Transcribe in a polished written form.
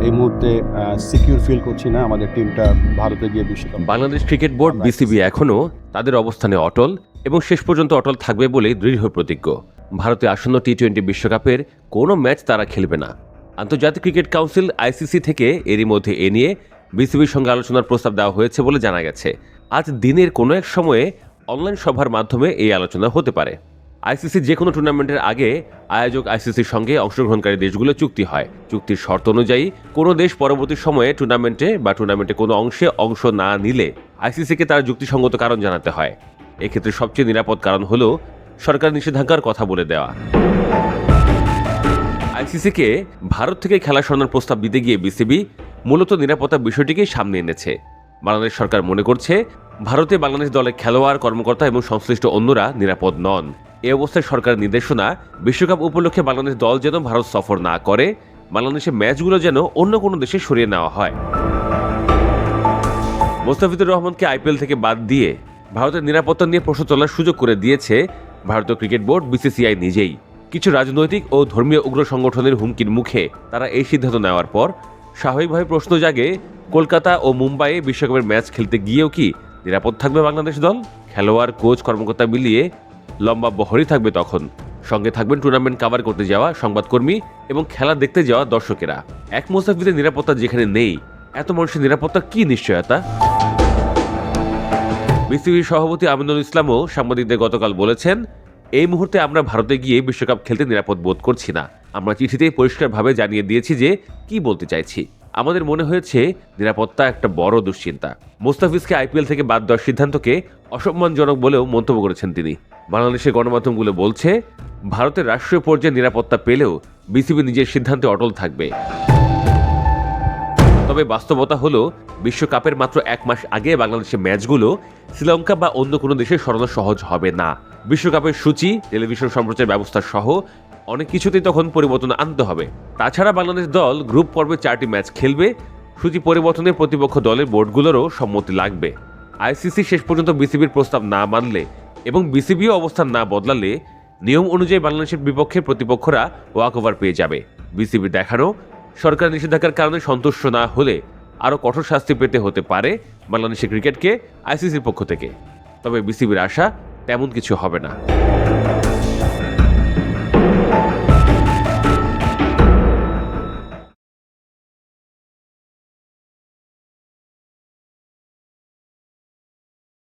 এই মুহূর্তে secure feel করছি না আমাদের টিমটা ভারতে গিয়ে বিশ্বকাপ। বাংলাদেশ ক্রিকেট বোর্ড বিসিবি এখনও তাদের অবস্থানে অটল এবং শেষ পর্যন্ত অটল থাকবে বলেই দৃঢ় প্রতিজ্ঞ। ভারতে আসন্ন টি-20 বিশ্বকাপের কোনো ম্যাচ তারা খেলবে না। আন্তর্জাতিক ক্রিকেট কাউন্সিল আইসিসি থেকে এরই মধ্যে এ নিয়ে বিসিবির সঙ্গে আলোচনার প্রস্তাব দেওয়া হয়েছে বলে জানা গেছে। আজ দিনের কোনো এক সময়ে অনলাইন সভার মাধ্যমে এই আলোচনা হতে পারে। আইসিসি যে কোনো টুর্নামেন্টের আগে আয়োজক আইসিসির সঙ্গে অংশগ্রহণকারী দেশগুলো চুক্তি হয়। চুক্তির শর্ত অনুযায়ী কোনো দেশ পরবর্তী সময়ে টুর্নামেন্টে কোনো অংশে অংশ না নিলে আইসিসিকে তার যুক্তিসঙ্গত কারণ জানাতে হয়। এক্ষেত্রে সবচেয়ে নিরাপদ কারণ হলো সরকার নিষেধাজ্ঞার কথা বলে দেওয়া। আইসিসিকে ভারত থেকে খেলা সরানোর প্রস্তাব দিতে গিয়ে বিসিবি মূলত নিরাপত্তার বিষয়টিকেই সামনে এনেছে। বাংলাদেশ সরকার মনে করছে ভারতে বাংলাদেশ দলের খেলোয়াড়, কর্মকর্তা এবং সংশ্লিষ্ট অন্যরা নিরাপদ নন। এ অবস্থায় সরকারের নির্দেশনা বিশ্বকাপ উপলক্ষে বাংলাদেশ দল যেন ভারত সফর না করে, বাংলাদেশের ম্যাচগুলো যেন অন্য কোনো দেশে সরিয়ে নেওয়া হয়। মোস্তাফিজুর রহমানকে আইপিএল থেকে বাদ দিয়ে ভারতের নিরাপত্তা নিয়ে প্রশ্ন তোলার সুযোগ করে দিয়েছে ভারতীয় ক্রিকেট বোর্ড বিসিসিআই নিজেই। কিছু রাজনৈতিক ও ধর্মীয় উগ্র সংগঠনের হুমকির মুখে তারা এই সিদ্ধান্ত নেওয়ার পর স্বাভাবিকভাবে প্রশ্ন জাগে, কলকাতা ও মুম্বাইয়ে বিশ্বকাপের ম্যাচ খেলতে গিয়েও কি নিরাপদ থাকবে বাংলাদেশ দল? খেলোয়াড়, কোচ, কর্মকর্তা মিলিয়ে লম্বা বহরই থাকবে তখন। সঙ্গে থাকবেন টুর্নামেন্ট কাভার করতে যাওয়া সংবাদকর্মী এবং খেলা দেখতে যাওয়া দর্শকেরা। এক মোস্তাফিজের নিরাপত্তা যেখানে নেই, এত মানুষের নিরাপত্তা কি নিশ্চয়তা? বিসিবির সভাপতি আমিনুল ইসলামও সাংবাদিকদের গতকাল বলেছেন, এই মুহূর্তে আমরা ভারতে গিয়ে বিশ্বকাপ খেলতে নিরাপদ বোধ করছি না। আমরা চিঠিতেই পরিষ্কারভাবে জানিয়ে দিয়েছি যে কি বলতে চাইছি। আমাদের মনে হয়েছে নিরাপত্তা একটা বড় দুশ্চিন্তা। মোস্তাফিজকে আইপিএল থেকে বাদ দেওয়ার সিদ্ধান্তকে অসম্মানজনক বলেও মন্তব্য করেছেন তিনি। বাংলাদেশের গণমাধ্যমগুলো বলছে, ভারতের রাষ্ট্রীয় পর্যায়ে নিরাপত্তা পেলেও বিসিবি নিজের সিদ্ধান্তে অটল থাকবে। তবে বাস্তবতা হলো বিশ্বকাপের মাত্র 1 মাস আগে বাংলাদেশের ম্যাচগুলো শ্রীলঙ্কা বা অন্য কোনো দেশে সরানো সহজ হবে না। বিশ্বকাপের সূচি, টেলিভিশন সম্প্রচার ব্যবস্থা সহ অনেক কিছুতেই তখন পরিবর্তন আনতে হবে। তাছাড়া বাংলাদেশ দল গ্রুপ পর্বে 4টি ম্যাচ খেলবে। সূচি পরিবর্তনে প্রতিপক্ষ দলের বোর্ডগুলোরও সম্মতি লাগবে। আইসিসি শেষ পর্যন্ত বিসিবির প্রস্তাব না মানলে এবং বিসিবিও অবস্থান না বদলালে নিয়ম অনুযায়ী বাংলাদেশের বিপক্ষে প্রতিপক্ষরা ওয়াকওভার পেয়ে যাবে। বিসিবির দেখানো সরকার নিষেধাজ্ঞার কারণে সন্তুষ্ট না হলে আরও কঠোর শাস্তি পেতে হতে পারে বাংলাদেশের ক্রিকেটকে আইসিসির পক্ষ থেকে। তবে বিসিবির আশা তেমন কিছু হবে না।